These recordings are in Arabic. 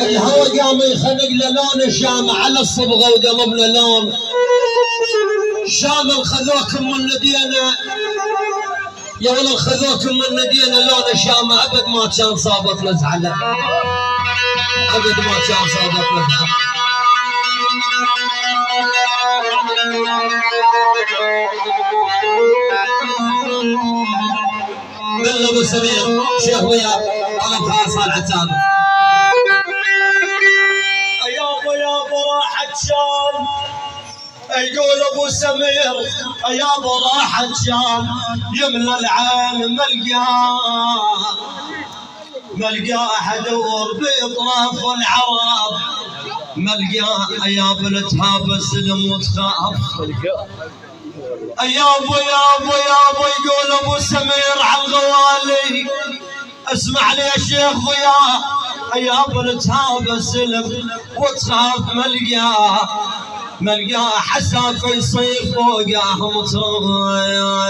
الهوى قام يخلق له لون الشام على الصبغه وقلبنا لون شام. خذوكم من ندينا يا ولد، خذوكم من ندينا لون الشام. ابد ما كان صابت نزعله، ابد ما كان صابت نزعله. بالله ابو سمير شيخ وياه طلب خاصه العتاب. يابا راحت شام، يقول ابو سمير يابا راحت شام، يملى العالم ملقاه ادور باطراف العرب، ملقاه يابا لتهاب السلم وتخاف. يابا يقول ابو سمير على الغوالي، اسمع لي يا شيخ وياه يابا لتهاب السلم وتخاف، ملقاه حساف يصير فوقه مطايا.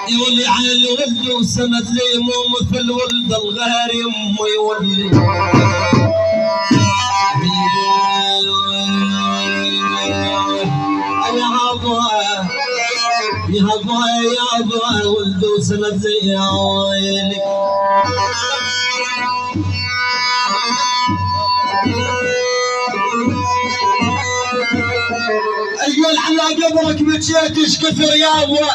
يولي على الولد وسنة لي مو مثل ولد الغير يمه يولي. يابا ولد وسنة لي يا ويلي. ايوه على قبرك بجيت ايش كثر يابا،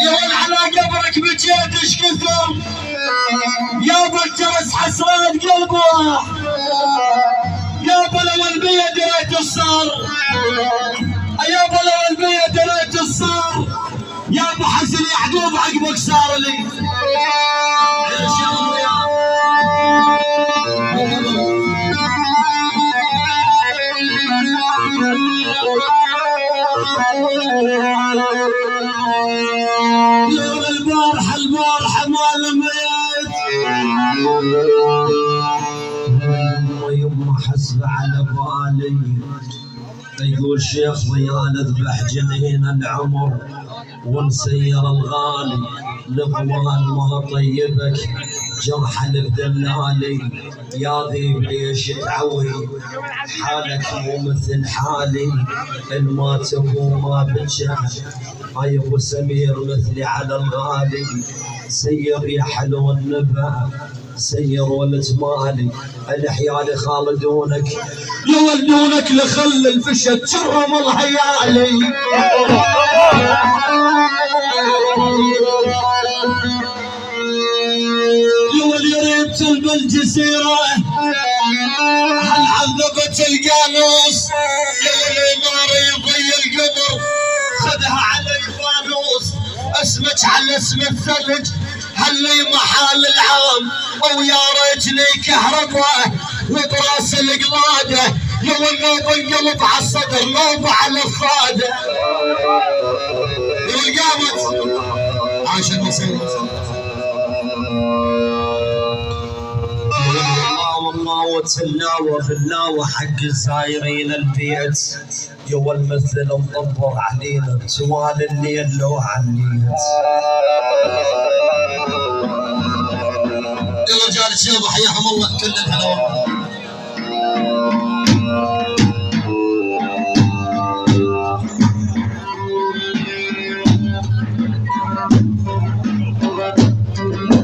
يقول على قبرك بجيت ايش كثر يابا، الجرس حسرات قلبه يابا، لو البيه دريت الصار يابا، لو البيه دريت الصار يابا، حزن يعقوب عقبك صار لي. البارحة ما لميت يما حسب على بالي، يقول شيخ ضيان اذبح جنين العمر ونسير الغالي، الاخوان ما طيبك جرح البدلالي، يا ذيب ليش تعوي حالك مو مثل حالي، ان ما تبو ما بجه هاي ابو سمير مثلي على الغالي، سير يا حلو النبا سير ولد مالي، الحيال خالدونك يولدونك لخل الفشت شرم الهيالي. يريد بالجزيرة هل عذبت القانوس، نار يضي القمر خذها علي فانوس، اسمك على اسم الثلج هلي محال العام، او يا رجلي كهرباء وبراس القلاده، لو النوب انقلب على الصدر نوب على الفاده. قامت عاش المسير والله وتلاوى باللاوى حق الزايرين البيت، جوا المثل مطبر علينا سوال الليل لو عليت. يا رجال الشيخ حياهم الله كل الحلوه.